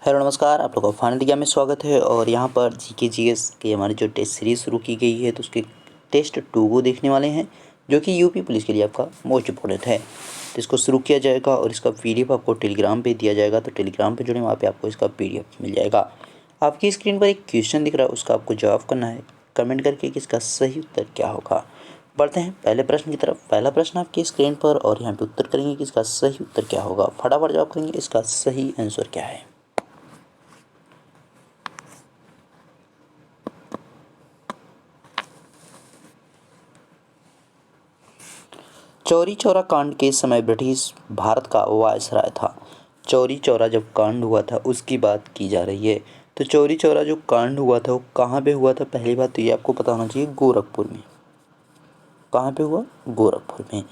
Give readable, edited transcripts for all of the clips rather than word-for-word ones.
Hello नमस्कार, आप लोगों का फाइनल एग्जाम में स्वागत है। और यहाँ पर जीके जीएस की हमारी जो टेस्ट सीरीज़ शुरू की गई है तो उसके टेस्ट 2 को देखने वाले हैं, जो कि यूपी पुलिस के लिए आपका मोस्ट इम्पोर्टेंट है। तो इसको शुरू किया जाएगा और इसका पीडीएफ आपको टेलीग्राम पे दिया जाएगा। तो टेलीग्राम पे जुड़े, वहाँ पे आपको इसका पीडीएफ मिल जाएगा। आपकी स्क्रीन पर एक क्वेश्चन दिख रहा है, उसका आपको जवाब करना है कमेंट करके कि इसका सही उत्तर क्या होगा। बढ़ते हैं पहले प्रश्न की तरफ। पहला प्रश्न आपकी स्क्रीन पर, और यहाँ पे उत्तर करेंगे कि इसका सही उत्तर क्या होगा। फटाफट जवाब करेंगे, इसका सही आंसर क्या है। चौरी चौरा कांड के समय ब्रिटिश भारत का वायसराय था। चौरी चौरा जब कांड हुआ था उसकी बात की जा रही है। तो चौरी चौरा जो कांड हुआ था वो कहाँ पे हुआ था। पहली बात तो ये आपको पता होना चाहिए, गोरखपुर में। कहाँ पे हुआ? गोरखपुर में।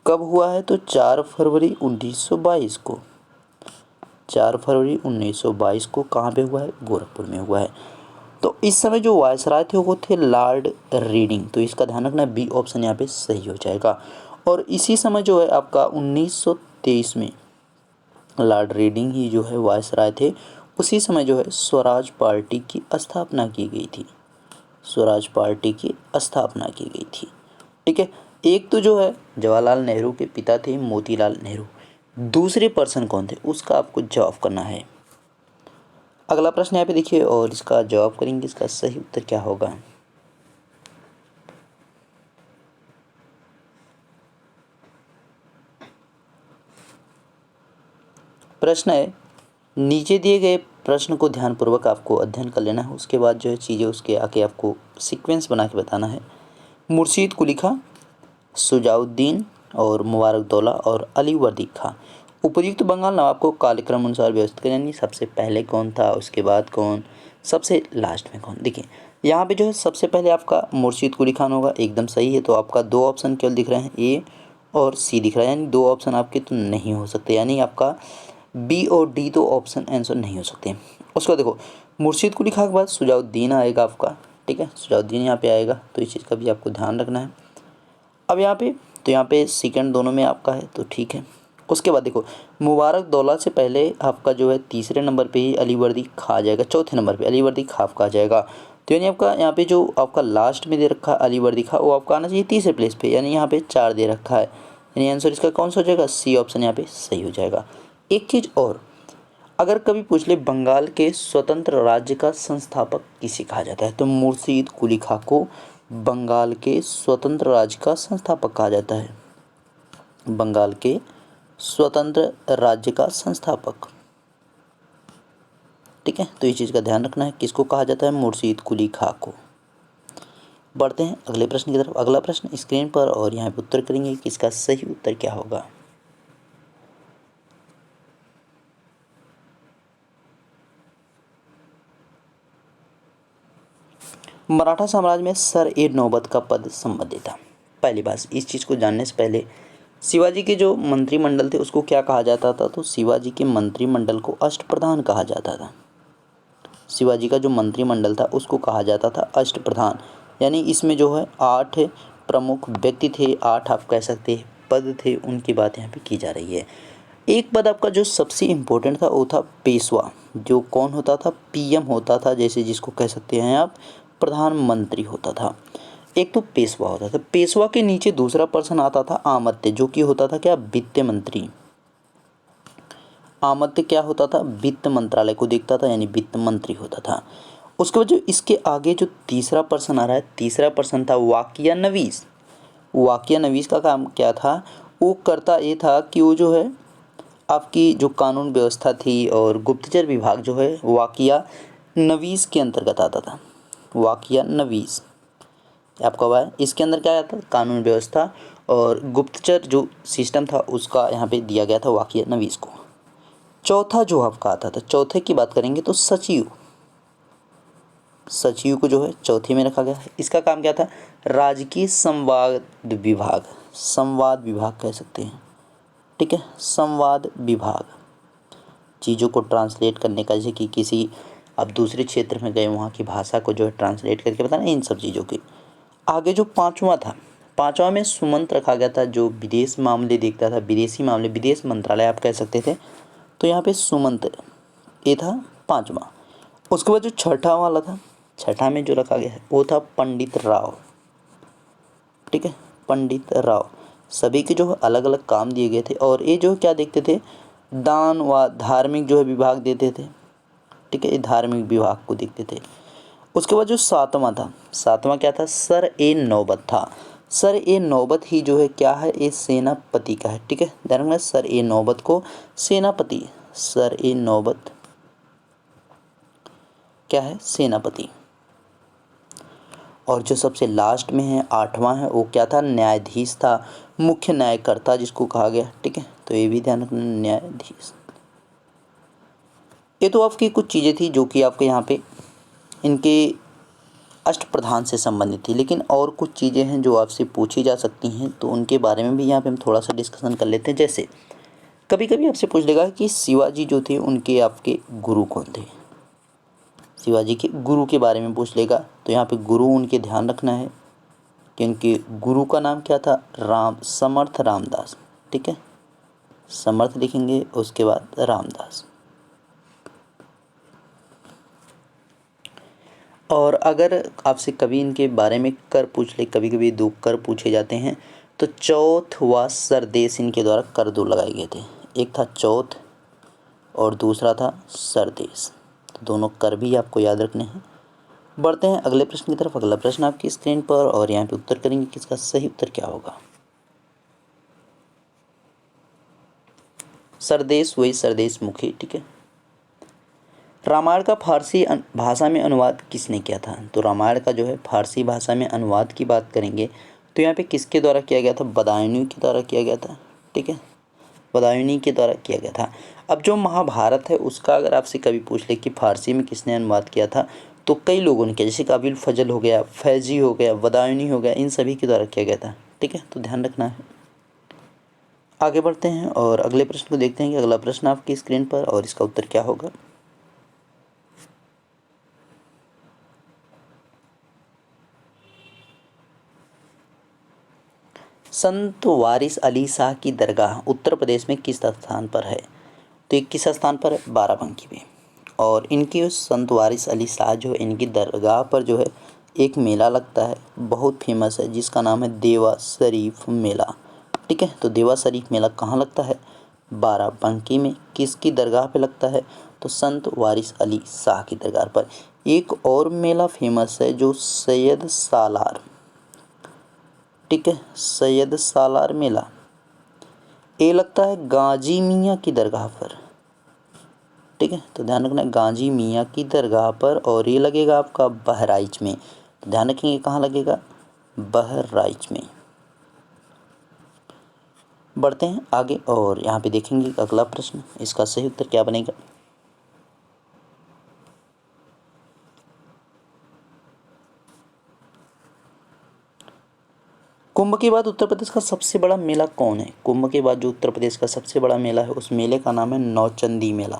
कब हुआ है? तो 4 फरवरी 1922 को। 4 फरवरी 1922 को कहाँ पे हुआ है? गोरखपुर में हुआ है। तो इस समय जो वायसराय थे वो थे लॉर्ड रीडिंग। तो इसका ध्यान रखना, बी ऑप्शन यहाँ पे सही हो जाएगा। और इसी समय जो है आपका 1923 में लॉर्ड रीडिंग ही जो है वायसराय थे। उसी समय जो है स्वराज पार्टी की स्थापना की गई थी। स्वराज पार्टी की स्थापना की गई थी। ठीक है। एक तो जो है जवाहरलाल नेहरू के पिता थे मोतीलाल नेहरू। दूसरे पर्सन कौन थे उसका आपको जवाब करना है। अगला प्रश्न यहाँ पे देखिए और इसका जवाब करेंगे, इसका सही उत्तर क्या होगा। प्रश्न है, नीचे दिए गए प्रश्न को ध्यानपूर्वक आपको अध्ययन कर लेना है। उसके बाद जो है चीज़ें उसके आके आपको सीक्वेंस बना के बताना है। मुर्शीद कुली खां, शुजाउद्दीन और मुबारकदौला और अली वर्दी खां उपर्युक्त बंगाल नवाब को कालक्रम अनुसार व्यवस्थित करें। यानी सबसे पहले कौन था, उसके बाद कौन, सबसे लास्ट में कौन। देखिए यहाँ पे जो है सबसे पहले आपका मुर्शीद कुली खान होगा, एकदम सही है। तो आपका 2 ऑप्शन केवल दिख रहे हैं, ए और सी दिख रहा है, यानी 2 ऑप्शन आपके तो नहीं हो सकते, यानी आपका बी और डी तो ऑप्शन आंसर नहीं हो सकते। उसको देखो, मुर्शीद कुली खां के बाद शुजाउद्दीन आएगा आपका। ठीक है, शुजाउद्दीन यहाँ पे आएगा, तो इस चीज़ का भी आपको ध्यान रखना है। अब यहाँ पे सेकंड दोनों में आपका है, तो ठीक है। उसके बाद देखो, मुबारकदौला से पहले आपका जो है तीसरे नंबर पे ही अली वर्दी खां आ जाएगा, चौथे नंबर पे अली वर्दी खां आपका आ जाएगा। तो यानी आपका यहाँ पे जो आपका लास्ट में दे रखा है अली वर्दी खां, वो आपका आना चाहिए तीसरे प्लेस पे, यानी यहाँ पे 4 दे रखा है। यानी आंसर इसका कौन सा हो जाएगा? सी ऑप्शन यहाँ पे सही हो जाएगा। एक चीज़ और, अगर कभी पूछ ले बंगाल के स्वतंत्र राज्य का संस्थापक किसे कहा जाता है, तो मुर्शीद कुली खां को बंगाल के स्वतंत्र राज्य का संस्थापक कहा जाता है। बंगाल के स्वतंत्र राज्य का संस्थापक। ठीक है, तो इस चीज़ का ध्यान रखना है, किसको कहा जाता है? मुर्शीद कुली खां को। बढ़ते हैं अगले प्रश्न की तरफ। अगला प्रश्न स्क्रीन पर, और यहाँ पे उत्तर करेंगे कि इसका सही उत्तर क्या होगा। मराठा साम्राज्य में सर ए नौबत का पद संबंधित था। पहली बात, इस चीज़ को जानने से पहले शिवाजी के जो मंत्रिमंडल थे उसको क्या कहा जाता था, तो शिवाजी के मंत्रिमंडल को अष्टप्रधान कहा जाता था। शिवाजी का जो मंत्रिमंडल था उसको कहा जाता था अष्टप्रधान। यानी इसमें जो है 8 प्रमुख व्यक्ति थे, 8 आप कह सकते हैं पद थे, उनकी बात यहाँ पे की जा रही है। एक पद आपका जो सबसे इम्पोर्टेंट था वो था पेशवा, जो कौन होता था? पीएम होता था, जैसे जिसको कह सकते हैं आप प्रधानमंत्री होता था। एक तो पेशवा होता था, पेशवा के नीचे दूसरा पर्सन आता था आमत्य, जो कि होता था क्या? वित्त मंत्री। आमत्य क्या होता था? वित्त मंत्रालय को देखता था, यानी वित्त मंत्री होता था। उसके बाद जो इसके आगे जो तीसरा पर्सन आ रहा है, तीसरा पर्सन था वाकिया नवीस। वाकिया नवीस का काम क्या था? वो करता ये था कि वो जो है आपकी जो कानून व्यवस्था थी और गुप्तचर विभाग जो है वाकिया नवीस के अंतर्गत आता था। वाकिया नवीस आपका हुआ है, इसके अंदर क्या आता था? कानून व्यवस्था और गुप्तचर जो सिस्टम था उसका यहाँ पे दिया गया था वाकिया नवीस को। चौथा जो आपका आता था, चौथे की बात करेंगे तो सचिव। सचिव को जो है चौथे में रखा गया है। इसका काम क्या था? राजकीय संवाद विभाग, संवाद विभाग कह सकते हैं। ठीक है, संवाद विभाग, चीज़ों को ट्रांसलेट करने का, जैसे कि किसी आप दूसरे क्षेत्र में गए वहाँ की भाषा को जो है ट्रांसलेट करके बताना, इन सब चीज़ों की। आगे जो पांचवा था, पांचवा में सुमंत रखा गया था, जो विदेश मामले देखता था, विदेशी मामले, विदेश मंत्रालय आप कह सकते थे। तो यहाँ पे सुमंत ये था 5वां। उसके बाद जो छठा वाला था, छठा में जो रखा गया है वो था पंडित राव। ठीक है, पंडित राव। सभी के जो है अलग अलग काम दिए गए थे और ये जो क्या देखते थे, दान व धार्मिक जो है विभाग देते थे। ठीक है, ये धार्मिक विभाग को देखते थे। उसके बाद जो सातवां था, सातवां क्या था, सर ए नौबत था। सर ए नौबत ही जो है क्या है, ये सेनापति का है। ठीक है, ध्यान रखना, सर ए नौबत को सेनापति, सर ए नौबत क्या है, सेनापति। और जो सबसे लास्ट में है, आठवां है, वो क्या था, न्यायाधीश था, मुख्य न्यायकर्ता जिसको कहा गया। ठीक है, तो ये भी ध्यान रखना, न्यायाधीश। ये तो आपकी कुछ चीज़ें थी जो कि आपके यहाँ पे इनके अष्टप्रधान से संबंधित थी, लेकिन और कुछ चीज़ें हैं जो आपसे पूछी जा सकती हैं, तो उनके बारे में भी यहाँ पे हम थोड़ा सा डिस्कशन कर लेते हैं। जैसे कभी कभी आपसे पूछ लेगा कि शिवाजी जो थे उनके आपके गुरु कौन थे, शिवाजी के गुरु के बारे में पूछ लेगा, तो यहाँ पे गुरु उनके ध्यान रखना है कि उनके गुरु का नाम क्या था, समर्थ रामदास। ठीक है, समर्थ लिखेंगे, उसके बाद रामदास। और अगर आपसे कभी इनके बारे में कर पूछ ले, कभी कभी दो कर पूछे जाते हैं, तो चौथ व सरदेश इनके द्वारा कर दो लगाए गए थे। एक था चौथ और दूसरा था सरदेश, तो दोनों कर भी आपको याद रखने हैं। बढ़ते हैं अगले प्रश्न की तरफ। अगला प्रश्न आपकी स्क्रीन पर, और यहाँ पे उत्तर करेंगे कि इसका सही उत्तर क्या होगा। सरदेश वही सरदेश मुखी। ठीक है, रामायण का फारसी भाषा में अनुवाद किसने किया था, तो रामायण का जो है फारसी भाषा में अनुवाद की बात करेंगे तो यहाँ पे किसके द्वारा किया गया था, बदायूनी के द्वारा किया गया था। ठीक है, बदायूनी के द्वारा किया गया था। अब जो महाभारत है उसका अगर आपसे कभी पूछ ले कि फारसी में किसने अनुवाद किया था, तो कई लोगों ने किया, जैसे काबिल फजल हो गया, फैजी हो गया, बदायूनी हो गया, इन सभी के द्वारा किया गया था। ठीक है, तो ध्यान रखना है। आगे बढ़ते हैं और अगले प्रश्न को देखते हैं कि अगला प्रश्न आपकी स्क्रीन पर, और इसका उत्तर क्या होगा। संत वारिस अली शाह की दरगाह उत्तर प्रदेश में किस स्थान पर है, तो ये किस स्थान पर है, बाराबंकी में। और इनकी उस संत वारिस अली शाह जो है, इनकी दरगाह पर जो है एक मेला लगता है, बहुत फेमस है, जिसका नाम है देवा शरीफ मेला। ठीक है, तो देवा शरीफ मेला कहाँ लगता है, बाराबंकी में। किसकी दरगाह पे लगता है, तो संत वारिस अली शाह की दरगाह पर। एक और मेला फेमस है जो सैयद सालार, ठीक है, सैयद सालार मेला, ये लगता है गाजी मियाँ की दरगाह पर। ठीक है, तो ध्यान रखना, गाजी मियाँ की दरगाह पर, और ये लगेगा आपका बहराइच में। तो ध्यान रखेंगे कहाँ लगेगा, बहराइच में। बढ़ते हैं आगे और यहाँ पे देखेंगे अगला प्रश्न, इसका सही उत्तर क्या बनेगा। कुंभ के बाद उत्तर प्रदेश का सबसे बड़ा मेला कौन है, कुंभ के बाद जो उत्तर प्रदेश का सबसे बड़ा मेला है उस मेले का नाम है नौचंदी मेला।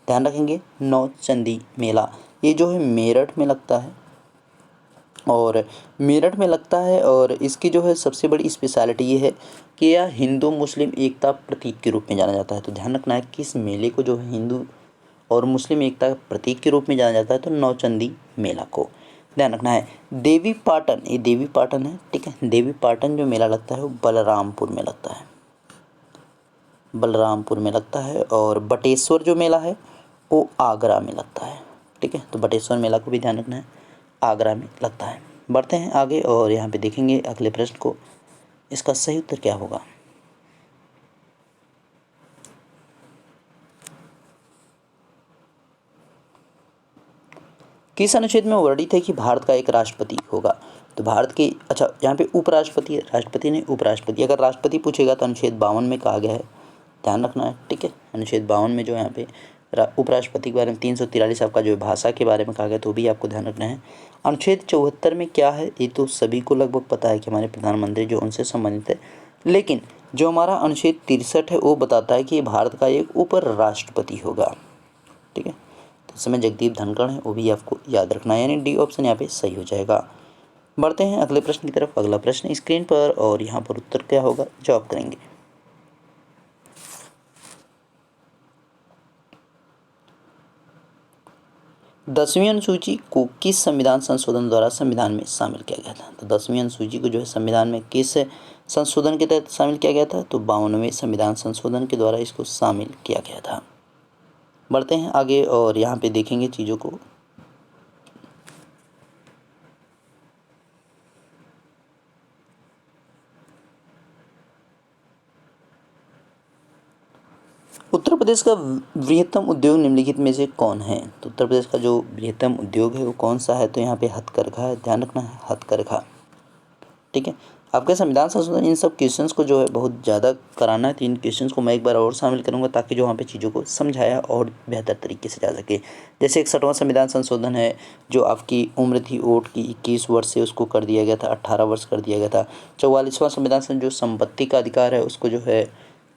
ध्यान रखेंगे, नौचंदी मेला, ये जो है मेरठ में लगता है, और मेरठ में लगता है। और इसकी जो है सबसे बड़ी स्पेशलिटी ये है कि यह हिंदू मुस्लिम एकता प्रतीक के रूप में जाना जाता है। तो ध्यान रखना है कि इस मेले को जो है हिंदू और मुस्लिम एकता प्रतीक के रूप में जाना जाता है, तो नौचंदी मेला को ध्यान रखना है। देवी पाटन, ये देवी पाटन है। ठीक है, देवी पाटन जो मेला लगता है वो बलरामपुर में लगता है, बलरामपुर में लगता है। और बटेश्वर जो मेला है वो आगरा में लगता है। ठीक है, तो बटेश्वर मेला को भी ध्यान रखना है, आगरा में लगता है। बढ़ते हैं आगे और यहाँ पे देखेंगे अगले प्रश्न को, इसका सही उत्तर क्या होगा। किस अनुच्छेद में वर्णित है कि भारत का एक राष्ट्रपति होगा, तो भारत के, अच्छा यहाँ पे उपराष्ट्रपति है, राष्ट्रपति नहीं उपराष्ट्रपति। अगर राष्ट्रपति पूछेगा तो अनुच्छेद 52 में कहा गया है, ध्यान रखना है। ठीक है, अनुच्छेद 52 में जो यहाँ पे उपराष्ट्रपति के बारे में 343 आपका जो भाषा के बारे में कहा गया, तो भी आपको ध्यान रखना है। अनुच्छेद 74 में क्या है, ये तो सभी को लगभग पता है कि हमारे प्रधानमंत्री जो उनसे संबंधित है, लेकिन जो हमारा अनुच्छेद 63 है वो बताता है कि भारत का एक उपराष्ट्रपति होगा। ठीक है, तो इस समय जगदीप धनखड़ है, वो भी आपको याद रखना है, यानी डी ऑप्शन यहाँ पे सही हो जाएगा। बढ़ते हैं अगले प्रश्न की तरफ। अगला प्रश्न स्क्रीन पर, और यहाँ पर उत्तर क्या होगा जो आप करेंगे। 10वीं अनुसूची को किस संविधान संशोधन द्वारा संविधान में शामिल किया गया था? तो 10वीं अनुसूची को जो है संविधान में किस संशोधन के तहत शामिल किया गया था? तो 52वें संविधान संशोधन के द्वारा इसको शामिल किया गया था। बढ़ते हैं आगे और यहाँ पे देखेंगे चीज़ों को। उत्तर प्रदेश का बृहत्तम उद्योग निम्नलिखित में से कौन है? तो उत्तर प्रदेश का जो बृहत्तम उद्योग है वो कौन सा है? तो यहाँ पे हथकरघा है, ध्यान रखना है, हथकरघा। ठीक है, आपके संविधान संशोधन इन सब क्वेश्चंस को जो है बहुत ज़्यादा कराना है, तो इन क्वेश्चंस को मैं एक बार और शामिल करूंगा ताकि जो वहाँ पे चीज़ों को समझाया और बेहतर तरीके से जा सके। जैसे 61वां संविधान संशोधन है, जो आपकी उम्र थी वोट की 21 वर्ष से उसको कर दिया गया था 18 वर्ष कर दिया गया था। 44वां संविधान संशोधन जो संपत्ति का अधिकार है उसको जो है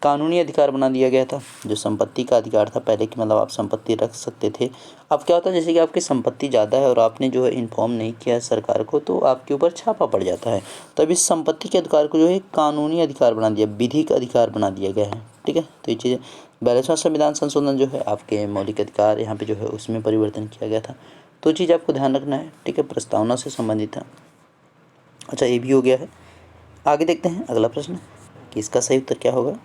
कानूनी अधिकार बना दिया गया था। जो संपत्ति का अधिकार था पहले कि मतलब आप संपत्ति रख सकते थे, अब क्या होता है जैसे कि आपकी संपत्ति ज़्यादा है और आपने जो है इन्फॉर्म नहीं किया है सरकार को तो आपके ऊपर छापा पड़ जाता है। तो अब इस संपत्ति के अधिकार को जो है कानूनी अधिकार बना दिया, विधिक अधिकार बना दिया गया है। ठीक है, तो ये चीज़ें 42वां संविधान संशोधन जो है आपके मौलिक अधिकार यहाँ पे जो है उसमें परिवर्तन किया गया था। तो चीज़ आपको ध्यान रखना है। ठीक है, प्रस्तावना से संबंधित था। अच्छा, ये भी हो गया है। आगे देखते हैं अगला प्रश्न कि इसका सही उत्तर क्या होगा।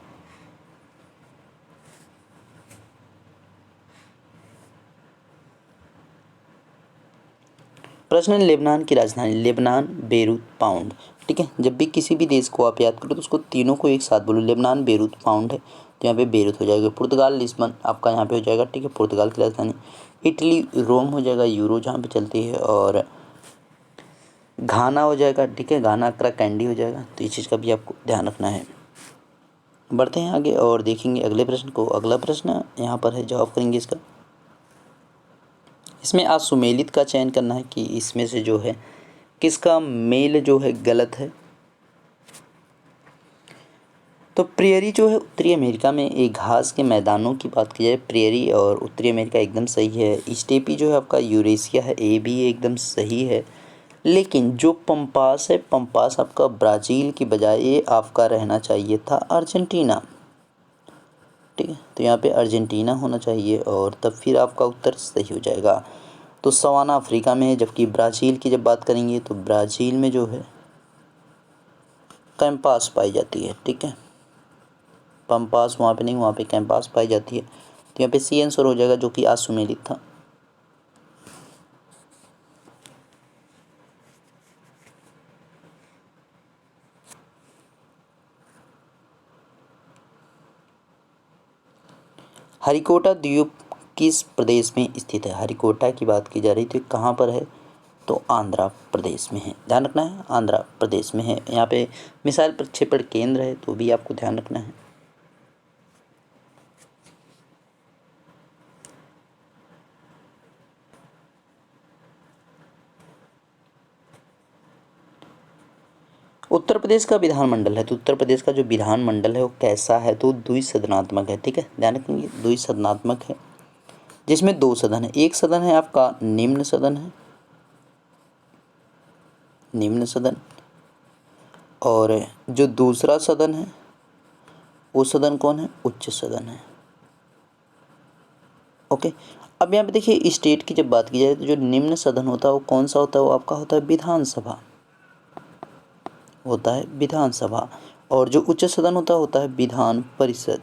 प्रश्न है, लेबनान की राजधानी। Lebanon, Beirut, pound. ठीक है, जब भी किसी भी देश को आप याद करो तो उसको तीनों को एक साथ बोलो। लेबनान, बेरूत, पाउंड है तो यहाँ पे बेरूत हो जाएगा। पुर्तगाल, लिस्बन आपका यहाँ पे हो जाएगा। ठीक है, पुर्तगाल की राजधानी। इटली, रोम हो जाएगा, यूरो जहाँ पे चलती है। और घाना हो जाएगा। ठीक है, घाना, अक्रा, कैंडी हो जाएगा। तो इस चीज़ का भी आपको ध्यान रखना है। बढ़ते हैं आगे और देखेंगे अगले प्रश्न को। अगला प्रश्न यहाँ पर है, जवाब करेंगे इसका। इसमें आज सुमेलित का चयन करना है कि इसमें से जो है किसका मेल जो है गलत है। तो प्रेयरी जो है उत्तरी अमेरिका में एक घास के मैदानों की बात की जाए, प्रेयरी और उत्तरी अमेरिका एकदम सही है। स्टेपी जो है आपका यूरेशिया है, ये भी एकदम सही है। लेकिन जो पंपास है, पंपास आपका ब्राज़ील की बजाय ये आपका रहना चाहिए था अर्जेंटीना। ठीक है, तो यहाँ पे अर्जेंटीना होना चाहिए और तब फिर आपका उत्तर सही हो जाएगा। तो सवाना अफ्रीका में है, जबकि ब्राज़ील की जब बात करेंगे तो ब्राज़ील में जो है कैंपास पाई जाती है। ठीक है, पंपास वहाँ पे नहीं, वहाँ पे कैंपास पाई जाती है। तो यहाँ पे सी आंसर हो जाएगा जो कि आज सुमेलित था। हरिकोटा द्वीप किस प्रदेश में स्थित है? हरिकोटा की बात की जा रही थी, कहाँ पर है? तो आंध्र प्रदेश में है। ध्यान रखना है, आंध्र प्रदेश में है। यहाँ पे मिसाइल प्रक्षेपण केंद्र है, तो भी आपको ध्यान रखना है। उत्तर प्रदेश का विधानमंडल है, तो उत्तर प्रदेश का जो विधानमंडल है वो कैसा है? तो द्विसदनात्मक है। ठीक है, ध्यान रखेंगे, द्विसदनात्मक है, जिसमें 2 सदन है। एक सदन है आपका निम्न सदन है, निम्न सदन, और जो दूसरा सदन है वो सदन कौन है? उच्च सदन है। ओके, अब यहाँ पे देखिए स्टेट की जब बात की जाए तो जो निम्न सदन होता है वो कौन सा होता है? वो आपका होता है विधानसभा, होता है विधानसभा। और जो उच्च सदन होता है विधान परिषद,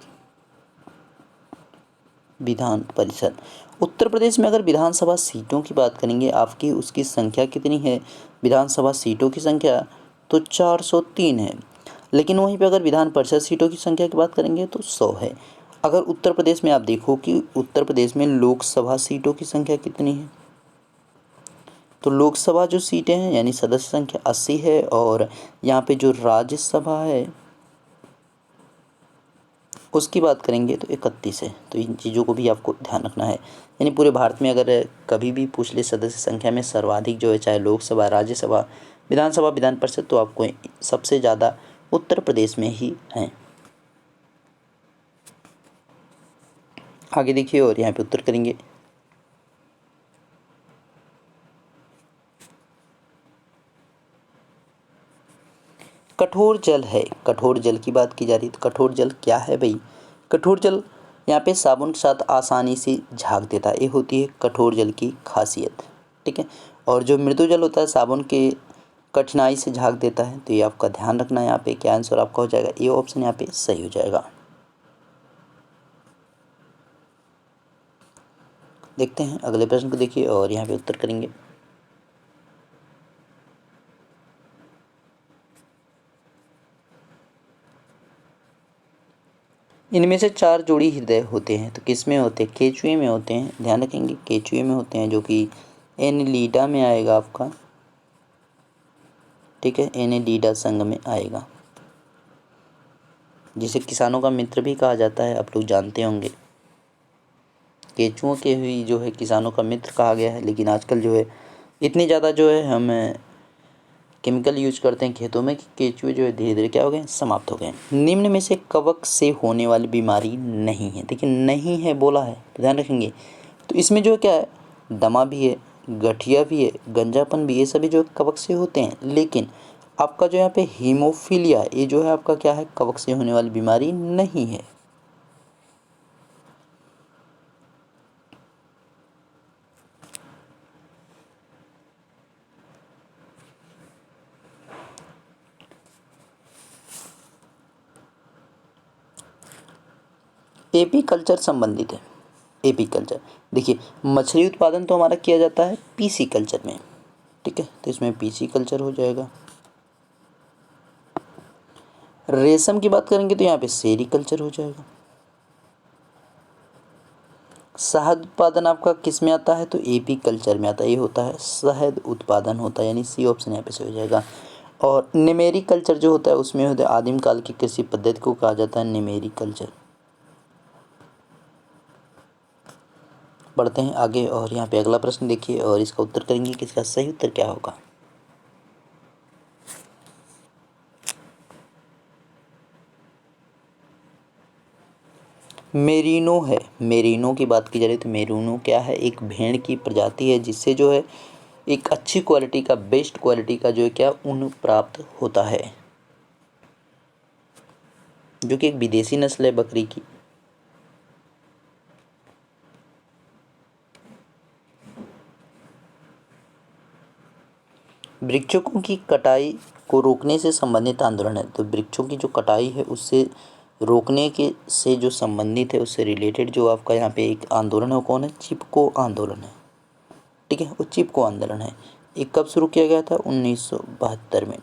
विधान परिषद। उत्तर प्रदेश में अगर विधानसभा सीटों की बात करेंगे आपकी, उसकी संख्या कितनी है? विधानसभा सीटों की संख्या तो 403 है। लेकिन वहीं पे अगर विधान परिषद सीटों की संख्या की बात करेंगे तो 100 है। अगर उत्तर प्रदेश में आप देखो कि उत्तर प्रदेश में लोकसभा सीटों की संख्या कितनी है, तो लोकसभा जो सीटें हैं यानी सदस्य संख्या 80 है, और यहाँ पे जो राज्यसभा है उसकी बात करेंगे तो 31 है। तो इन चीज़ों को भी आपको ध्यान रखना है। यानी पूरे भारत में अगर कभी भी पूछ ले सदस्य संख्या में सर्वाधिक जो है, चाहे लोकसभा, राज्यसभा, विधानसभा, विधान परिषद, तो आपको सबसे ज़्यादा उत्तर प्रदेश में ही हैं। आगे देखिए और यहाँ पे उत्तर करेंगे। कठोर जल है, कठोर जल की बात की जा रही है, तो कठोर जल क्या है भाई? कठोर जल यहाँ पे साबुन के साथ आसानी से झाग देता है, ये होती है कठोर जल की खासियत। ठीक है, और जो मृदु जल होता है साबुन के कठिनाई से झाग देता है, तो ये आपका ध्यान रखना है। यहाँ पे क्या आंसर आपका हो जाएगा, ये ऑप्शन यहाँ पे सही हो जाएगा। देखते हैं अगले प्रश्न को, देखिए और यहाँ पे उत्तर करेंगे। इनमें से 4 जोड़ी हृदय होते हैं, तो किस में होते हैं, केचुए में होते हैं। ध्यान रखेंगे केचुए में होते हैं, जो कि एनिलीडा में आएगा आपका। ठीक है, एनिलीडा संघ में आएगा, जिसे किसानों का मित्र भी कहा जाता है, आप लोग जानते होंगे। केचुओं के ही जो है किसानों का मित्र कहा गया है, लेकिन आजकल जो है इतनी ज़्यादा जो है हम केमिकल यूज करते हैं खेतों में कि केचुए जो है धीरे धीरे क्या हो गए, समाप्त हो गए। निम्न में से कवक से होने वाली बीमारी नहीं है, देखिए नहीं है बोला है, तो ध्यान रखेंगे। तो इसमें जो क्या है, दमा भी है, गठिया भी है, गंजापन भी, ये सभी जो कवक से होते हैं। लेकिन आपका जो यहाँ पे हीमोफीलिया, ये जो है आपका क्या है, कवक से होने वाली बीमारी नहीं है। एपी कल्चर संबंधित है। एपी कल्चर देखिए, मछली उत्पादन तो हमारा किया जाता है पीसी कल्चर में। ठीक है, तो इसमें पीसी कल्चर हो जाएगा। रेशम की बात करेंगे तो यहाँ पे सेरीकल्चर हो जाएगा। शहद उत्पादन आपका किस में आता है, तो एपी कल्चर में आता है, ये होता है शहद उत्पादन होता है, यानी सी ऑप्शन यहाँ पे से हो जाएगा। और निमेरी कल्चर जो होता है उसमें होता है आदिम काल की कृषि पद्धति को कहा जाता है निमेरी कल्चर। बढ़ते हैं आगे और यहाँ पे अगला प्रश्न देखिए और इसका उत्तर करेंगे कि इसका सही उत्तर क्या होगा। मेरिनो है। मेरिनो की बात की जा रही है तो मेरिनो क्या है, एक भेड़ की प्रजाति है जिससे जो है एक अच्छी क्वालिटी का, बेस्ट क्वालिटी का जो है क्या ऊन प्राप्त होता है, जो कि एक विदेशी नस्ल है बकरी की। वृक्षों की कटाई को रोकने से संबंधित आंदोलन है, तो वृक्षों की जो कटाई है उससे रोकने के से जो संबंधित है, उससे रिलेटेड जो आपका यहाँ पे एक आंदोलन है वो कौन है, चिपको आंदोलन है। ठीक है, वो चिपको आंदोलन है। ये कब शुरू किया गया था, 1972 में,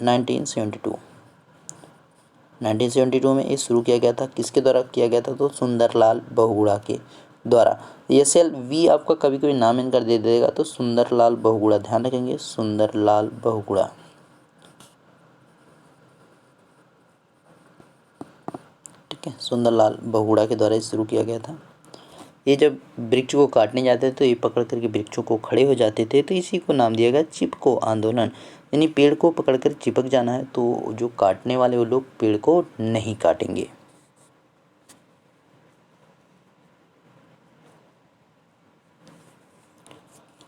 1972 में ये शुरू किया गया था। किसके द्वारा किया गया था, तो सुंदरलाल बहुगुणा के द्वारा। एल वी आपका कभी कभी नाम इनकर दे देगा, तो सुंदरलाल बहुगुणा, ध्यान रखेंगे सुंदरलाल बहुगुणा। ठीक है, सुंदरलाल बहुगुणा के द्वारा शुरू किया गया था। ये जब वृक्ष को काटने जाते थे तो ये पकड़ करके वृक्षों को खड़े हो जाते थे, तो इसी को नाम दिया गया चिपको आंदोलन। यानी पेड़ को पकड़ कर चिपक जाना है, तो जो काटने वाले वो लोग पेड़ को नहीं काटेंगे।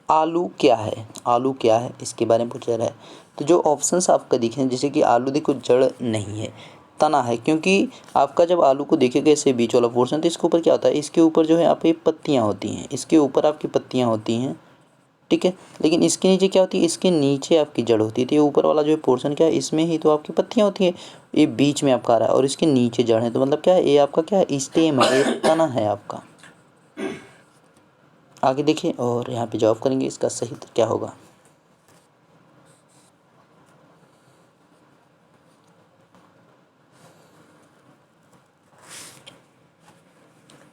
आलू क्या है, आलू क्या है इसके बारे में पूछा रहा है। तो जो ऑप्शंस आपका दिखे हैं, जैसे कि आलू देखो जड़ नहीं है, तना है, क्योंकि आपका जब आलू को देखिएगा ऐसे बीच वाला पोर्शन, तो इसके ऊपर क्या होता है, इसके ऊपर जो है आप ये पत्तियाँ होती हैं, इसके ऊपर आपकी पत्तियाँ होती हैं। ठीक है, लेकिन इसके नीचे क्या होती है, इसके नीचे आपकी जड़ होती है। तो ये ऊपर वाला जो है पोर्शन क्या है, इसमें ही तो आपकी पत्तियाँ होती हैं, ये बीच में आपका आ रहा है और इसके नीचे जड़ है, तो मतलब क्या है, ये आपका क्या है, स्टेम है, ये तना है आपका। आगे देखिए और यहाँ पे जवाब करेंगे इसका सही उत्तर क्या होगा।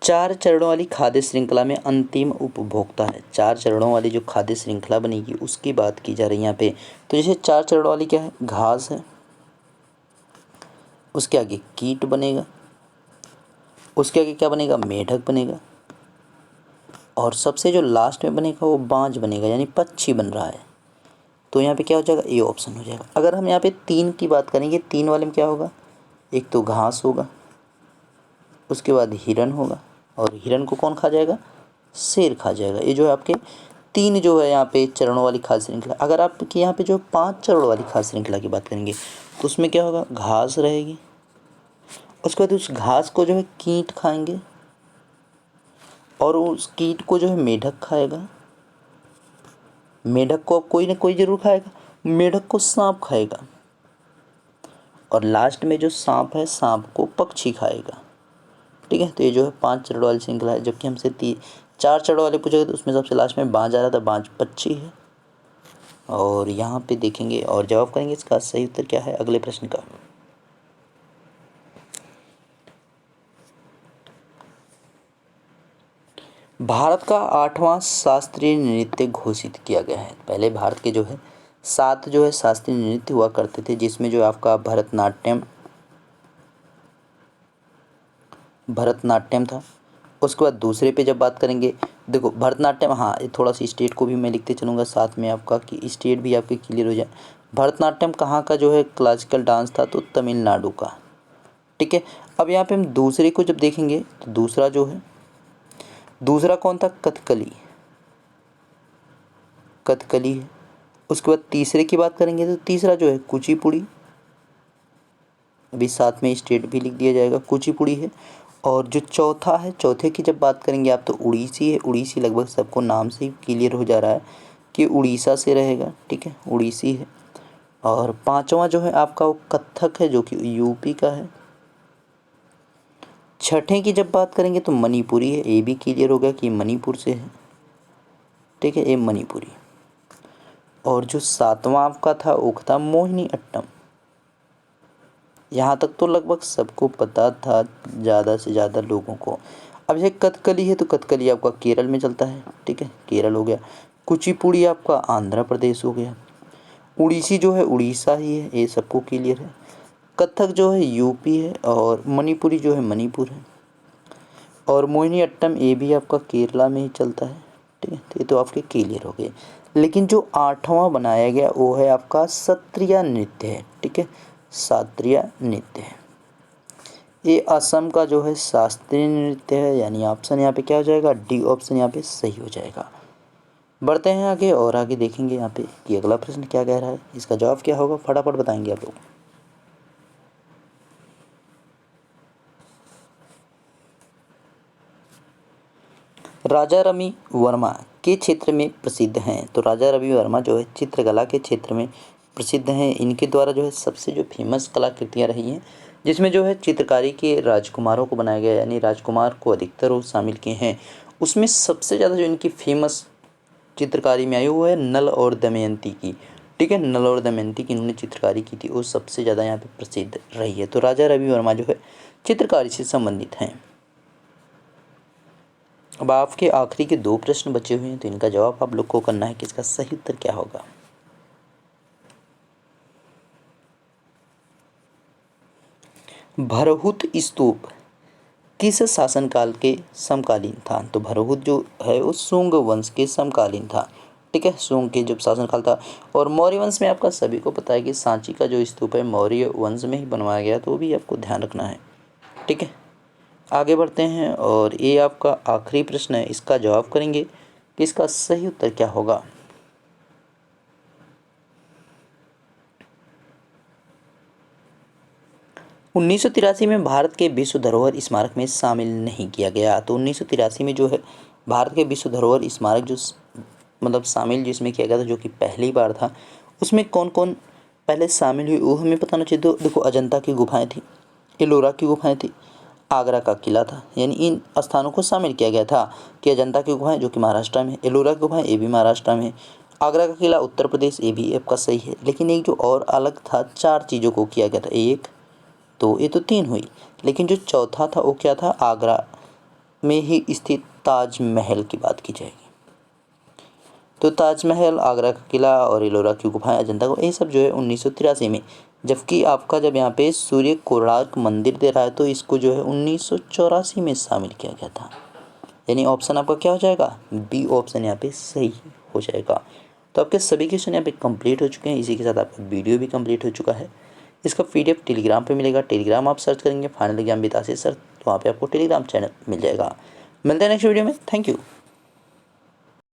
चार चरणों वाली खाद्य श्रृंखला में अंतिम उपभोक्ता है। 4 चरणों वाली जो खाद्य श्रृंखला बनेगी उसकी बात की जा रही है यहाँ पे। तो जैसे 4 चरणों वाली क्या है, घास है, उसके आगे कीट बनेगा, उसके आगे क्या बनेगा, मेढक बनेगा, और सबसे जो लास्ट में बनेगा वो बांज बनेगा, यानी पक्षी बन रहा है। तो यहाँ पे क्या हो जाएगा, ये ऑप्शन हो जाएगा। अगर हम यहाँ पे 3 की बात करेंगे, 3 वाले में क्या होगा, एक तो घास होगा, उसके बाद हिरन होगा, और हिरन को कौन खा जाएगा, शेर खा जाएगा। ये जो है आपके 3 जो है यहाँ पे चरणों वाली खाद्य श्रृंखला। अगर आपके यहाँ पे जो 5 चरणों वाली खाद्य श्रृंखला की बात करेंगे तो उसमें क्या होगा, घास रहेगी, उसके बाद उस घास को जो है कीट खाएंगे, और उस कीट को जो है मेढक खाएगा, मेढक को कोई ना कोई जरूर खाएगा, मेढक को सांप खाएगा, और लास्ट में जो सांप है सांप को पक्षी खाएगा। ठीक है, तो ये जो है 5 चरण वाली श्रृंखला है। जबकि हमसे 4 चरण वाले पूछे तो उसमें सबसे लास्ट में बाज आ रहा था, बाज पक्षी है। और यहाँ पे देखेंगे और जवाब करेंगे इसका सही उत्तर क्या है अगले प्रश्न का। भारत का 8वां शास्त्रीय नृत्य घोषित किया गया है। पहले भारत के जो है 7 जो है शास्त्रीय नृत्य हुआ करते थे, जिसमें जो आपका भरतनाट्यम था। उसके बाद दूसरे पे जब बात करेंगे, देखो भरतनाट्यम, हाँ ये थोड़ा सा स्टेट को भी मैं लिखते चलूँगा साथ में आपका, कि स्टेट भी आपके क्लियर हो जाए। भरतनाट्यम कहाँ का जो है क्लासिकल डांस था, तो तमिलनाडु का। ठीक है, अब यहाँ पे हम दूसरे को जब देखेंगे तो दूसरा जो है, दूसरा कौन था, कथकली, कथकली है। उसके बाद तीसरे की बात करेंगे तो तीसरा जो है कुचिपुड़ी, अभी साथ में स्टेट भी लिख दिया जाएगा, कुचिपुड़ी है। और जो चौथा है, चौथे की जब बात करेंगे आप तो उड़ीसी है। उड़ीसी लगभग सबको नाम से ही क्लियर हो जा रहा है कि उड़ीसा से रहेगा। ठीक है, उड़ीसी है। और पांचवा जो है आपका वो कथक है, जो कि यूपी का है। छठे की जब बात करेंगे तो मणिपुरी है, ये भी क्लियर हो गया कि मणिपुर से है। ठीक है, ये मणिपुरी। और जो सातवां आपका था वो था मोहिनी अट्टम। यहाँ तक तो लगभग सबको पता था, ज़्यादा से ज़्यादा लोगों को। अब ये कथकली है तो कथकली आपका केरल में चलता है। ठीक है, केरल हो गया। कुचिपुड़ी आपका आंध्र प्रदेश हो गया। उड़ीसी जो है उड़ीसा ही है, ये सबको क्लियर है। कथक जो है यूपी है, और मणिपुरी जो है मणिपुर है। और मोहिनी अट्टम ये भी आपका केरला में ही चलता है। ठीक है, तो ये तो आपके क्लियर हो गए। लेकिन जो 8वां बनाया गया वो है आपका सत्रिया नृत्य है। ठीक है, शास्त्रीय नृत्य है। ये असम का जो है शास्त्रीय नृत्य है, यानी ऑप्शन यहाँ पे क्या हो जाएगा, डी ऑप्शन यहाँ पे सही हो जाएगा। बढ़ते हैं आगे और आगे देखेंगे यहाँ पे कि अगला प्रश्न क्या कह रहा है, इसका जवाब क्या होगा, फटाफट बताएंगे आप लोग। राजा रवि वर्मा के क्षेत्र में प्रसिद्ध हैं, तो राजा रवि वर्मा जो है चित्रकला के क्षेत्र में प्रसिद्ध हैं। इनके द्वारा जो है सबसे जो फेमस कलाकृतियाँ रही हैं, जिसमें जो है चित्रकारी के राजकुमारों को बनाया गया, यानी राजकुमार को अधिकतर वो शामिल किए हैं। उसमें सबसे ज़्यादा जो इनकी फेमस चित्रकारी में आई वो है नल और दमयंती की। ठीक है, नल और दमयंती की इन्होंने चित्रकारी की थी, वो सबसे ज़्यादा यहाँ पे प्रसिद्ध रही है। तो राजा रवि वर्मा जो है चित्रकारी से संबंधित हैं। अब आपके आखिरी के 2 प्रश्न बचे हुए हैं, तो इनका जवाब आप लोग को करना है कि इसका सही उत्तर क्या होगा। भरहुत स्तूप किस शासनकाल के समकालीन था, तो भरहुत जो है वो शुंग वंश के समकालीन था। ठीक है, शुंग के जब शासनकाल था। और मौर्य वंश में आपका सभी को पता है कि सांची का जो स्तूप है मौर्य वंश में ही बनवाया गया, तो वो भी आपको ध्यान रखना है। ठीक है, आगे बढ़ते हैं और ये आपका आखिरी प्रश्न है, इसका जवाब करेंगे कि इसका सही उत्तर क्या होगा। उन्नीस में भारत के विश्व धरोहर स्मारक में शामिल नहीं किया गया। तो 1983 में जो है भारत के विश्व धरोहर स्मारक जो मतलब शामिल जिसमें किया गया था, जो कि पहली बार था, उसमें कौन कौन पहले शामिल हुई वो हमें पता होना चाहिए। तो देखो अजंता की गुफाएं थी, एलोरा की गुफाएं थी, आगरा का किला था, यानी इन स्थानों को शामिल किया गया था कि अजंता की गुफाएं जो कि महाराष्ट्र में, एलोरा की गुफाएं ये भी महाराष्ट्र में, आगरा का किला उत्तर प्रदेश, ये भी आपका सही है। लेकिन एक जो और अलग था, 4 चीज़ों को किया गया था, एक तो ये तो 3 हुई, लेकिन जो चौथा था वो क्या था, आगरा में ही स्थित ताजमहल की बात की जाएगी। तो ताजमहल, आगरा का किला और एलोरा की गुफाएं, अजंता को, ये सब जो है 1983 में। जबकि आपका जब यहाँ पे सूर्य कोणार्क मंदिर दे रहा है तो इसको जो है 1984 में शामिल किया गया था। यानी ऑप्शन आपका क्या हो जाएगा, बी ऑप्शन यहाँ पे सही हो जाएगा। तो आपके सभी क्वेश्चन यहाँ पे कंप्लीट हो चुके हैं। इसी के साथ आपका वीडियो भी कंप्लीट हो चुका है। इसका PDF टेलीग्राम पे मिलेगा। टेलीग्राम आप सर्च करेंगे final exam with Ashish sir, तो वहाँ पे आपको टेलीग्राम चैनल मिल जाएगा। मिलते हैं नेक्स्ट वीडियो में। Thank you.